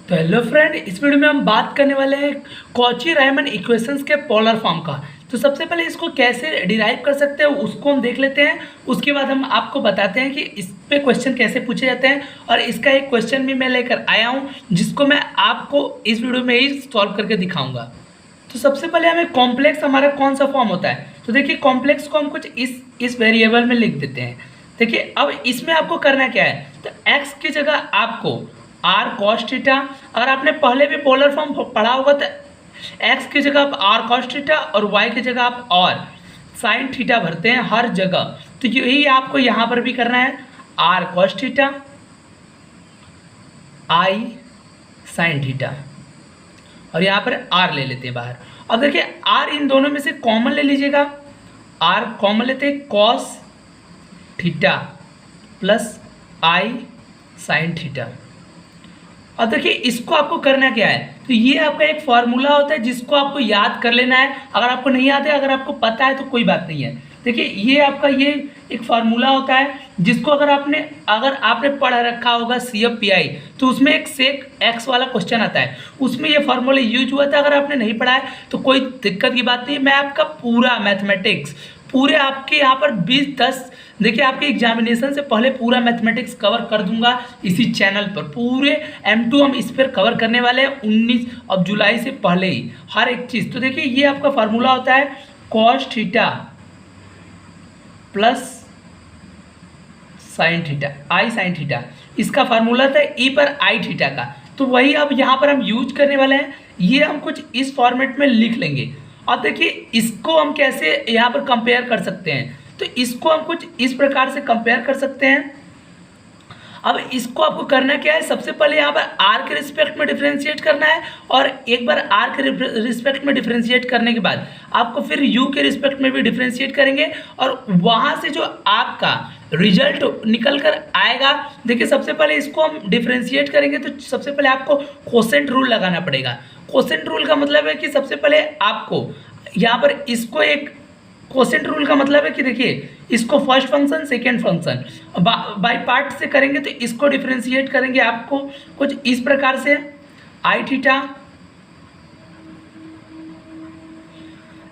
तो hello friend, इस video में हम बात करने वाले हैं कॉची रायमन इक्वेशंस के पोलर फॉर्म का। तो सबसे पहले इसको कैसे डिराइव कर सकते हैं उसको हम देख लेते हैं। उसके बाद हम आपको बताते हैं कि इस पे क्वेश्चन कैसे पूछे जाते हैं, और इसका एक क्वेश्चन भी मैं लेकर आया हूँ जिसको मैं आपको इस वीडियो में ही सॉल्व करके दिखाऊंगा। तो सबसे पहले हमें कॉम्प्लेक्स हमारा कौन सा फॉर्म होता है, तो देखिए कॉम्प्लेक्स को हम कुछ इस वेरिएबल में लिख देते हैं। देखिए अब इसमें आपको करना क्या है, तो x की जगह आपको r cos थीटा, अगर आपने पहले भी पोलर फॉर्म पढ़ा होगा तो x की जगह आप r cos थीटा और y की जगह आप और साइन थीटा भरते हैं हर जगह। तो यही आपको यहाँ पर भी करना है, r cos theta i sine theta, और यहाँ पर r ले लेते हैं बाहर। अब देखिए r इन दोनों में से कॉमन ले लीजिएगा, r कॉमन लेते हैं cos theta plus i sine theta. अब देखिए इसको आपको करना क्या है, तो ये आपका एक फॉर्मूला होता है जिसको आपको याद कर लेना है। अगर आपको नहीं याद है, अगर आपको पता है तो कोई बात नहीं है। देखिए ये आपका ये एक फार्मूला होता है जिसको अगर आपने पढ़ रखा होगा CFPI, तो उसमें एक सेक एक्स वाला क्वेश्चन आता है, उसमें ये फार्मूला यूज हुआ था। अगर आपने नहीं पढ़ा है तो कोई दिक्कत की बात नहीं है, मैं आपका पूरा मैथमेटिक्स पूरे आपके यहाँ पर 20-10 देखिए आपके एग्जामिनेशन से पहले पूरा मैथमेटिक्स कवर कर दूंगा इसी चैनल पर। पूरे M2 हम इस पर कवर करने वाले हैं 19 अब जुलाई से पहले ही हर एक चीज़। तो देखिए ये आपका फार्मूला होता है cos theta plus sine theta i sine theta, इसका फार्मूला था e पर i थीटा का। तो वही अब यहाँ पर हम यूज करने वाले हैं, ये हम कुछ इस फॉर्मेट में लिख लेंगे। अब देखिए इसको हम कैसे यहाँ पर कंपेयर कर सकते हैं, तो इसको हम कुछ इस प्रकार से कंपेयर कर सकते हैं। अब इसको आपको करना क्या है, सबसे पहले यहाँ पर r के रिस्पेक्ट में डिफरेंशिएट करना है, और एक बार r के रिस्पेक्ट में डिफरेंशिएट करने के बाद आपको फिर u के रिस्पेक्ट में भी डिफरेंशिएट करेंगे, और वहाँ से जो आपका रिजल्ट निकल कर आएगा, देखिए सबसे पहले इसको हम डिफरेंशिएट करेंगे तो सबसे पहले आपको कोसेंट रूल लगाना पड़ेगा। कोसेंट रूल का मतलब है कि सबसे पहले आपको यहाँ पर इसको एक कोसेंट रूल का मतलब है कि देखिए इसको first function second function by part से करेंगे, तो इसको डिफरेंशिएट करेंगे आपको कुछ इस प्रकार से आई थीटा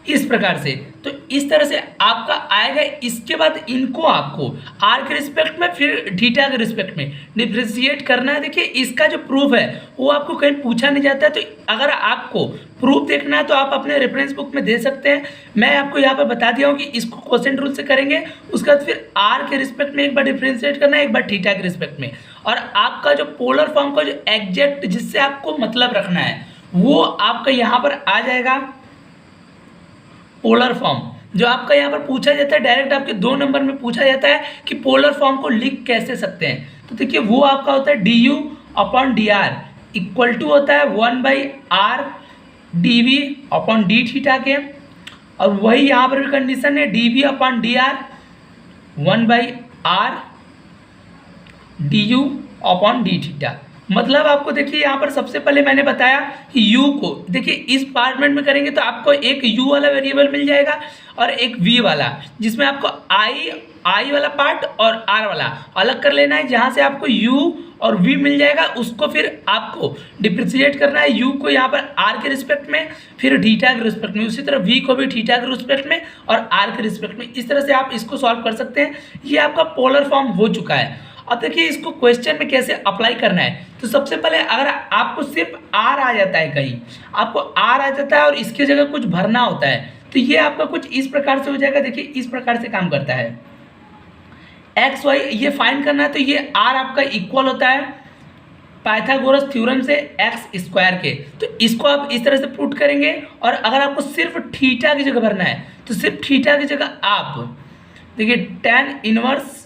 इस प्रकार से। तो इस तरह से आपका आएगा। इसके बाद इनको आपको r के रिस्पेक्ट में फिर थीटा के रिस्पेक्ट में डिफरेंशिएट करना है। देखिए इसका जो प्रूफ है वो आपको कहीं पूछा नहीं जाता है, तो अगर आपको प्रूफ देखना है तो आप अपने रेफरेंस बुक में दे सकते हैं। मैं आपको यहाँ पर बता दिया हूँ कि इसको कोसेंट रूल से करेंगे, उसके बाद फिर r के रिस्पेक्ट में एक बार डिफरेंशिएट करना है, एक बार थीटा के रिस्पेक्ट में, और आपका जो पोलर फॉर्म का जो एग्जैक्ट जिससे आपको मतलब रखना है वो आपका यहाँ पर आ जाएगा। पोलर फॉर्म जो आपका यहाँ पर पूछा जाता है, डायरेक्ट आपके 2 नंबर में पूछा जाता है कि पोलर फॉर्म को लिख कैसे सकते हैं, तो देखिए वो आपका होता है du/dr इक्वल टू होता है 1/r dv upon D theta के, और वही यहाँ पर भी कंडीशन है dv/dr 1/r du upon D theta. मतलब आपको देखिए यहाँ पर सबसे पहले मैंने बताया कि u को देखिए इस पार्टमेंट में करेंगे तो आपको एक u वाला वेरिएबल मिल जाएगा और एक v वाला, जिसमें आपको i वाला पार्ट और r वाला अलग कर लेना है। जहाँ से आपको u और v मिल जाएगा उसको फिर आपको डिफरेंशिएट करना है, u को यहाँ पर r के रिस्पेक्ट में, फिर थीटा के रिस्पेक्ट में, उसी तरह v को भी थीटा के रिस्पेक्ट में और r के रिस्पेक्ट में। इस तरह से आप इसको सॉल्व कर सकते हैं। ये आपका पोलर फॉर्म हो चुका है। अब देखिए इसको क्वेश्चन में कैसे अप्लाई करना है, तो सबसे पहले अगर आपको सिर्फ r आ जाता है, कहीं आपको r आ जाता है और इसकी जगह कुछ भरना होता है, तो ये आपका कुछ इस प्रकार से हो जाएगा। देखिए इस प्रकार से काम करता है, एक्स वाई ये फाइंड करना है, तो ये r आपका इक्वल होता है पाइथागोरस थ्योरम से x स्क्वायर के। तो इसको आप इस तरह से पुट करेंगे, और अगर आपको सिर्फ थीटा की जगह भरना है तो सिर्फ थीटा की जगह आप देखिए tan इनवर्स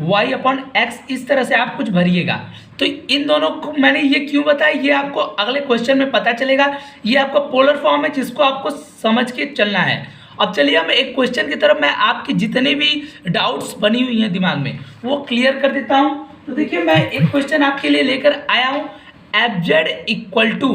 y/x इस तरह से आप कुछ भरिएगा। तो इन दोनों को मैंने ये क्यों बताया, ये आपको अगले क्वेश्चन में पता चलेगा। ये आपका पोलर फॉर्म है जिसको आपको समझ के चलना है। अब चलिए हम एक क्वेश्चन की तरफ, मैं आपकी जितने भी डाउट्स बनी हुई हैं दिमाग में वो क्लियर कर देता हूँ। तो देखिए मैं एक क्वेश्चन आपके लिए लेकर आया हूँ, fz equal to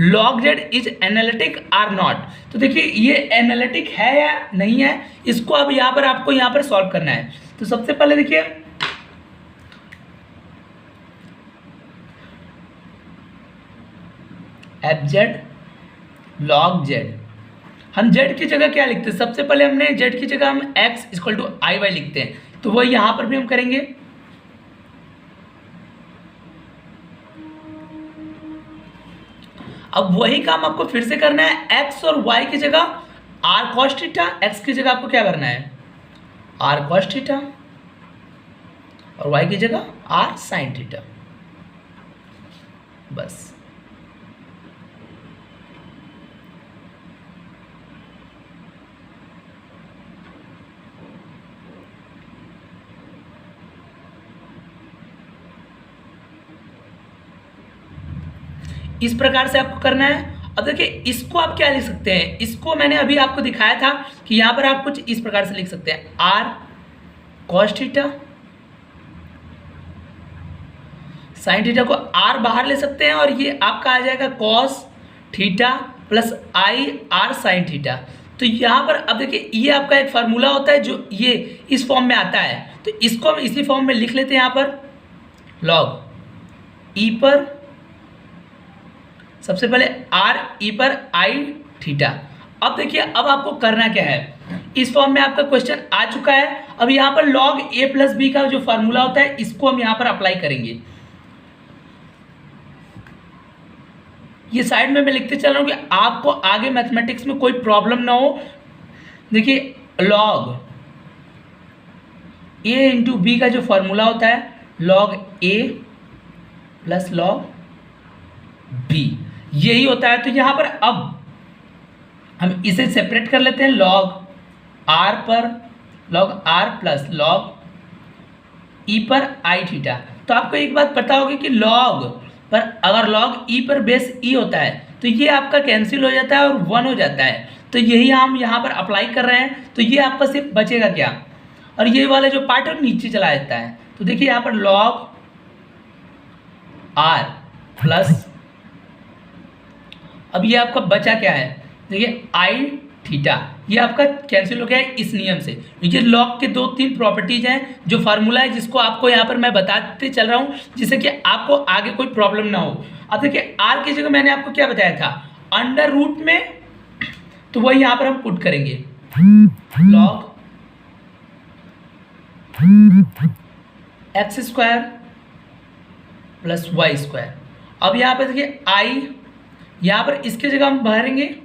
log z is analytic or not. तो देखिए ये एनालिटिक है या नहीं है, इसको अब आपको यहाँ पर सॉल्व करना है। तो सबसे पहले देखिए एफ जेड लॉग जेड। हम जेड की जगह क्या लिखते हैं, सबसे पहले हमने जेड की जगह हम X equal to I Y लिखते हैं, तो वही यहाँ पर भी हम करेंगे। अब वही काम आपको फिर से करना है, एक्स और वाई की जगह आर कॉस थीटा, एक्स की जगह आपको क्या करना है आर कॉस थीटा और वाई की जगह आर साइन थीटा, बस। इस प्रकार से आपको करना है। अब देखिए इसको आप क्या लिख सकते हैं, इसको मैंने अभी आपको दिखाया था कि यहाँ पर आप कुछ इस प्रकार से लिख सकते हैं, R cos theta, sine theta को आर बाहर ले सकते हैं और ये आपका आ जाएगा cos theta plus I R sine theta. तो यहाँ पर अब देखिए ये आपका एक फार्मूला होता है जो ये इस फॉर्म में आता है, तो इसको हम इसी फॉर्म में लिख लेते हैं। यहाँ पर लॉग ई पर सबसे पहले आर ई पर आई थीटा। अब देखिए अब आपको करना क्या है, इस फॉर्म में आपका क्वेश्चन आ चुका है। अब यहाँ पर लॉग ए प्लस बी का जो फॉर्मूला होता है इसको हम यहाँ पर अप्लाई करेंगे। ये साइड में मैं लिखते चल रहा हूँ कि आपको आगे मैथमेटिक्स में कोई प्रॉब्लम ना हो। देखिए लॉग ए इंटू बी का जो फॉर्मूला होता है लॉग ए प्लस लॉग बी, यही होता है। तो यहाँ पर अब हम इसे सेपरेट कर लेते हैं, लॉग आर पर लॉग आर प्लस लॉग ई पर आई थीटा। तो आपको एक बात पता होगी कि लॉग पर अगर लॉग ई पर बेस ई होता है तो ये आपका कैंसिल हो जाता है और 1 हो जाता है, तो यही हम यहाँ पर अप्लाई कर रहे हैं। तो ये आपका सिर्फ बचेगा क्या, और ये वाला जो पार्ट है नीचे चला जाता है। तो देखिए यहाँ पर लॉग आर प्लस, अब ये आपका बचा क्या है, देखिए आई थीटा, ये आपका कैंसिल हो गया है इस नियम से। ये लॉग के 2-3 प्रॉपर्टीज हैं जो फार्मूला है जिसको आपको यहाँ पर मैं बताते चल रहा हूँ जिससे कि आपको आगे कोई प्रॉब्लम ना हो। अब देखिए आर की जगह मैंने आपको क्या बताया था, अंडर रूट में, तो वही यहाँ पर हम पुट करेंगे log x square plus Y square. अब यहाँ पर देखिए आई, यहाँ पर इसकी जगह हम भरेंगे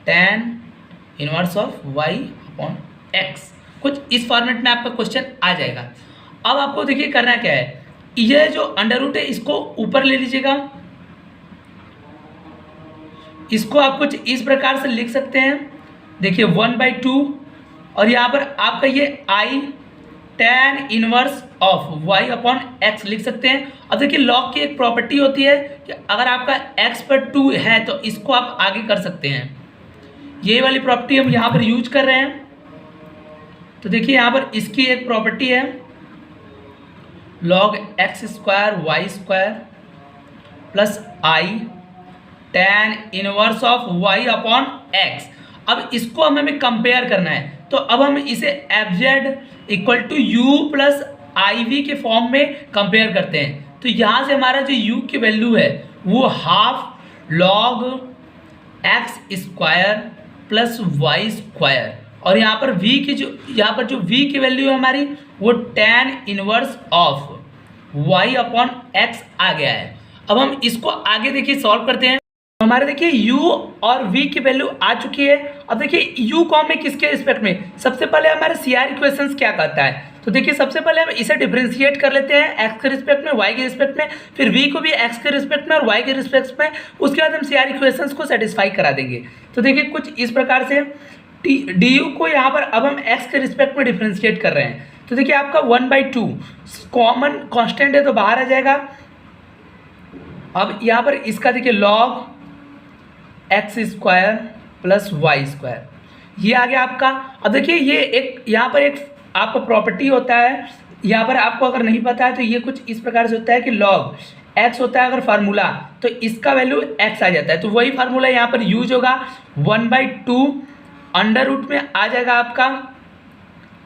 tan inverse of y upon x। कुछ इस फॉर्मेट में आपका क्वेश्चन आ जाएगा। अब आपको देखिए करना क्या है, ये जो अंडर रूट है इसको ऊपर ले लीजिएगा, इसको आप कुछ इस प्रकार से लिख सकते हैं, देखिए 1/2 और यहाँ पर आपका ये i tan inverse of y upon x लिख सकते हैं। अब देखिए लॉग की एक प्रॉपर्टी होती है कि अगर आपका x पर 2 है तो इसको आप आगे कर सकते हैं, ये वाली प्रॉपर्टी हम यहाँ पर यूज कर रहे हैं। तो देखिए यहाँ पर इसकी एक प्रॉपर्टी है log x square Y square plus I tan inverse of y upon x। अब इसको हमें कंपेयर करना है, तो अब हम इसे F Z equal to U plus I V के फॉर्म में कंपेयर करते हैं। तो यहाँ से हमारा जो u की वैल्यू है वो half log x square plus Y square, और यहाँ पर v की जो v की वैल्यू है हमारी वो tan inverse of y upon x आ गया है। अब हम इसको आगे देखिए सॉल्व करते हैं। हमारे देखिए u और v की वैल्यू आ चुकी है। अब देखिए u को हमें किसके रिस्पेक्ट में, सबसे पहले हमारे CR इक्वेशंस क्या कहता है, तो देखिए सबसे पहले हम इसे डिफरेंशिएट कर लेते हैं x के रिस्पेक्ट में, y के रिस्पेक्ट में, फिर v को भी x के रिस्पेक्ट में और y के रिस्पेक्ट में, उसके बाद हम CR इक्वेशंस को सेटिस्फाई करा देंगे। तो देखिए कुछ इस प्रकार से du को यहाँ पर अब हम x के रिस्पेक्ट में डिफरेंशिएट कर रहे हैं। तो देखिए आपका 1/2 कॉमन कॉन्स्टेंट है तो बाहर आ जाएगा। अब यहाँ पर इसका देखिए log x square plus Y square, ये आ गया आपका। अब देखिए ये एक यहाँ पर एक आपका प्रॉपर्टी होता है, यहाँ पर आपको अगर नहीं पता है तो ये कुछ इस प्रकार से होता है कि लॉग एक्स होता है अगर फार्मूला तो इसका वैल्यू एक्स आ जाता है, तो वही फार्मूला यहाँ पर यूज होगा। 1/2 अंडर रूट में आ जाएगा आपका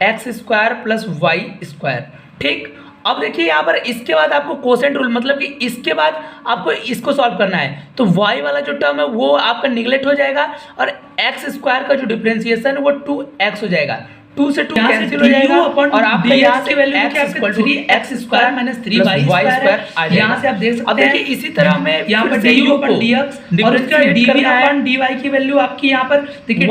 x square plus Y square. ठीक, अब देखिए यहाँ पर इसके बाद आपको कोसेंट रूल, मतलब कि इसके बाद आपको इसको सॉल्व करना है, तो y वाला जो टर्म है वो आपका निगलेक्ट हो जाएगा और एक्स स्क्वायर का जो डिफरेंशिएशन है वो 2x हो जाएगा, 2 से 2 कैंसिल हो जाएगा और आपका यहाँ से वैल्यू क्या है 3x square minus 3y square आ जाएगा। यहाँ से आप देख सकते हैं। अब देखिए इसी तरह हमें यहाँ पर du अपन dx और इसका dv अपन dy की वैल्यू आपकी यहाँ पर देखिए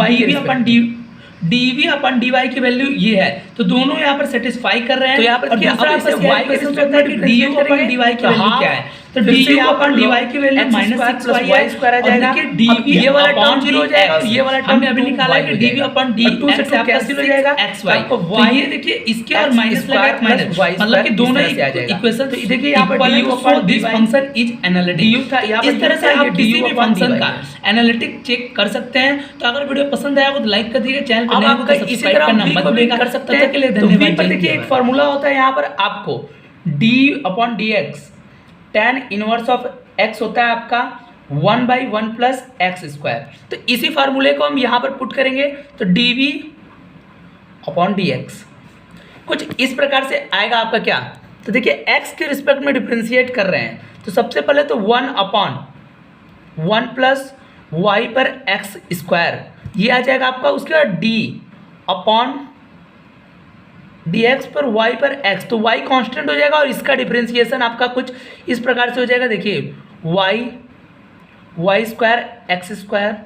dv अपन dy की वैल्यू ये है, तो दोनों यहाँ पर सेटिस्फाई कर रहे हैं। तो यहाँ पर दूसरा आपका y के रिस्पेक्ट में du अपन dy की वैल्यू क्या है, तो du अपन dy की वैल्यू -6y स्क्वायर आ जाएगा। dv ये वाला टर्म 0 हो जाएगा और ये वाला टर्म अभी निकाला है कि dv अपन dx से कैंसिल हो जाएगा xy। आपको y ये देखिए इसके और माइनस लगा माइनस y, मतलब कि दोनों इक्वेशन। तो देखिए यहाँ पर du upon this function is analytic था। इस तरह से आप किसी भी फंक्शन का एनालिटिक चेक कर सकते हैं। तो अगर वीडियो पसंद आया तो लाइक कर दीजिए, चैनल को नए हो तो सब्सक्राइब करना मत भूलिएगा। कर सकते हैं के लिए धन्यवाद। पर देखिए एक फार्मूला होता है यहाँ पर आपको d upon dx tan inverse of x होता है आपका 1/1 प्लस एक्स स्क्वायर। तो इसी फार्मूले को हम यहाँ पर पुट करेंगे तो dv अपॉन dx कुछ इस प्रकार से आएगा आपका क्या। तो देखिए x के रिस्पेक्ट में डिफरेंशिएट कर रहे हैं, तो सबसे पहले तो 1 अपॉन 1 प्लस y पर एक्स स्क्वायर ये आ जाएगा आपका। उसके बाद d अपॉन dx पर y पर x, तो y कांस्टेंट हो जाएगा और इसका डिफरेंशिएशन आपका कुछ इस प्रकार से हो जाएगा। देखिए y square x square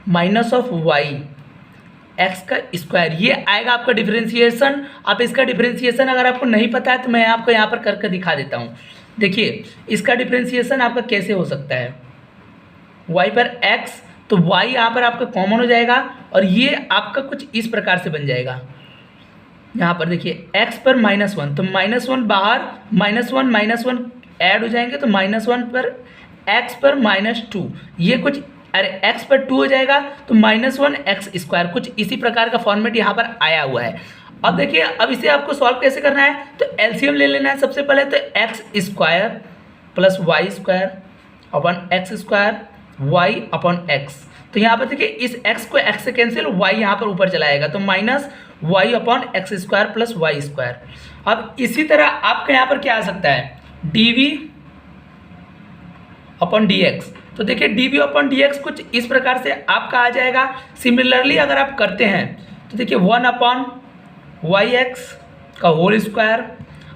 minus of y x का स्क्वायर ये आएगा आपका डिफरेंशिएशन। आप इसका डिफरेंशिएशन अगर आपको नहीं पता है तो मैं आपको यहाँ पर करके दिखा देता हूँ। देखिए इसका डिफरेंशिएशन आपका कैसे हो सकता है, y पर x, तो y यहाँ पर आपका कॉमन हो जाएगा और ये आपका कुछ इस प्रकार से बन जाएगा। यहाँ पर देखिए x पर -1, तो -1 बाहर -1 ऐड हो जाएंगे, तो -1 पर x पर -2 ये कुछ, अरे x पर 2 हो जाएगा तो -1 एक्स स्क्वायर, कुछ इसी प्रकार का फॉर्मेट यहाँ पर आया हुआ है। अब देखिए अब इसे आपको सॉल्व कैसे करना है, तो एलसीएम ले लेना है सबसे पहले। तो x square plus Y square upon x square y upon x, तो यहाँ पर देखिए इस x को x से कैंसिल, y यहाँ पर ऊपर चला आएगा, तो minus y upon x square plus Y square. अब इसी तरह आपका यहाँ पर क्या आ सकता है, dv अपॉन dx, तो देखिए dv अपॉन dx कुछ इस प्रकार से आपका आ जाएगा। सिमिलरली अगर आप करते हैं तो देखिए 1 अपॉन वाई एक्स का होल स्क्वायर,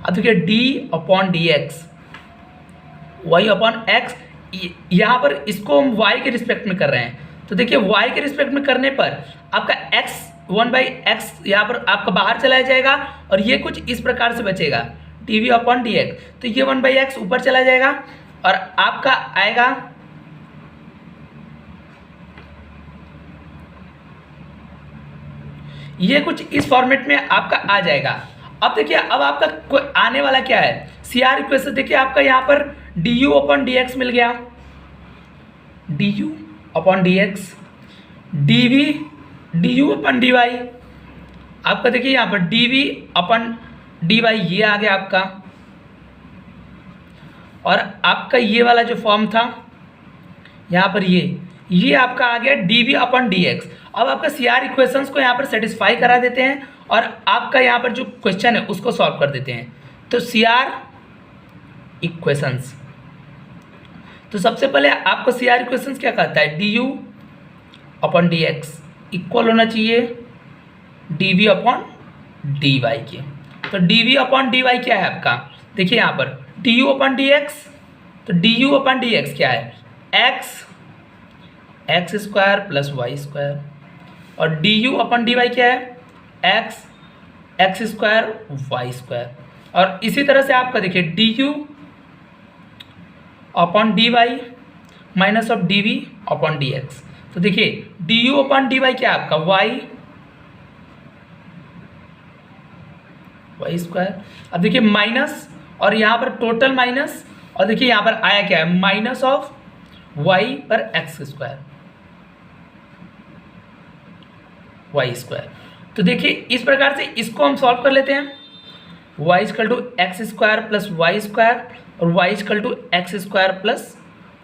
अब देखिए d upon dx y upon x, यहाँ पर इसको हम y के रिस्पेक्ट में कर रहे हैं, तो देखिए y के रिस्पेक्ट में करने पर आपका x 1/x यहाँ पर आपका बाहर चला जाएगा और ये कुछ इस प्रकार से बचेगा dv अपॉन dx, तो ये 1/x ऊपर चला जाएगा और आपका आएगा ये कुछ इस फॉर्मेट में आपका आ जाएगा। अब देखिए अब आपका कोई आने वाला क्या है, CR इक्वेशन। देखिए आपका यहाँ पर du अपॉन dx मिल गया, du upon dx, du upon dy, आपका देखिए यहाँ पर dv अपॉन dy ये आ गया आपका, और आपका ये वाला जो फॉर्म था यहाँ पर ये आपका आ गया dv अपॉन dx। अब आपका CR इक्वेशंस को यहाँ पर सेटिस्फाई करा देते हैं और आपका यहाँ पर जो क्वेश्चन है उसको सॉल्व कर देते हैं। तो CR इक्वेशंस, तो सबसे पहले आपको CR इक्वेशंस क्या कहता है, du अपॉन dx इक्वल होना चाहिए dv अपॉन dy के। तो dv अपॉन dy क्या है आपका, देखिए यहाँ पर du अपॉन dx, तो du अपॉन dx क्या है, x square plus Y square, और du अपॉन dy क्या है, एक्स स्क्वायर वाई स्क्वायर। और इसी तरह से आपका देखिए du upon dy minus of dv upon dx, तो देखिए du अपॉन dy क्या है आपका, वाई स्क्वायर। अब देखिए माइनस और यहाँ पर टोटल माइनस, और देखिए यहाँ पर आया क्या है, माइनस ऑफ वाई पर एक्स स्क्वायर वाई स्क्वायर। तो देखिए इस प्रकार से इसको हम सॉल्व कर लेते हैं, y equal to x square plus Y square और y equal to x square plus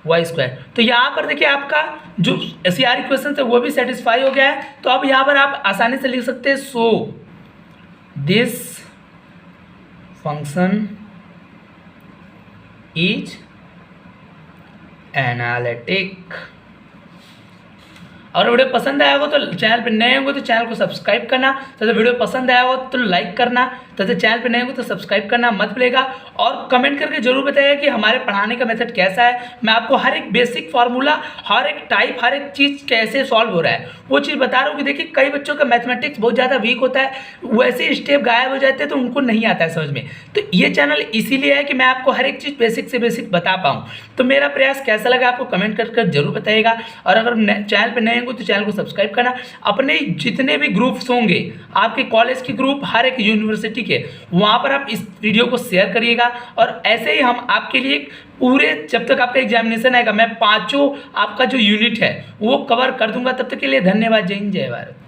Y square. तो यहाँ पर देखिए आपका जो CR इक्वेशन है वो भी सेटिस्फाई हो गया है। तो अब यहाँ पर आप आसानी से लिख सकते हैं, so this function is analytic. और वीडियो पसंद आया हो तो चैनल पे नए होंगे तो चैनल को सब्सक्राइब करना, तथा वीडियो पसंद आया हो तो लाइक करना, तथा चैनल पे नए होंगे तो सब्सक्राइब करना मत भूलिएगा। और कमेंट करके जरूर बताइए कि हमारे पढ़ाने का मेथड कैसा है। मैं आपको हर एक बेसिक फार्मूला, हर एक टाइप, हर एक चीज़ कैसे सॉल्व हो रहा है वो चीज़ बता रहा हूँ। कि देखिए कई बच्चों का मैथमेटिक्स बहुत ज़्यादा वीक होता है, वैसे स्टेप गायब हो जाते हैं तो उनको नहीं आता है समझ में। तो ये चैनल इसीलिए है कि मैं आपको हर एक चीज़ बेसिक से बेसिक बता पाऊँ। तो मेरा प्रयास कैसा लगा आपको कमेंट कर जरूर बताइएगा। और अगर चैनल पर नए होंगे तो चैनल को सब्सक्राइब करना। अपने जितने भी ग्रुप्स होंगे आपके कॉलेज के ग्रुप, हर एक यूनिवर्सिटी के, वहाँ पर आप इस वीडियो को शेयर करिएगा। और ऐसे ही हम आपके लिए पूरे जब तक आपका एग्जामिनेशन आएगा मैं 5 आपका जो यूनिट है वो कवर कर दूंगा। तब तक के लिए धन्यवाद। जय हिंद, जय भारत।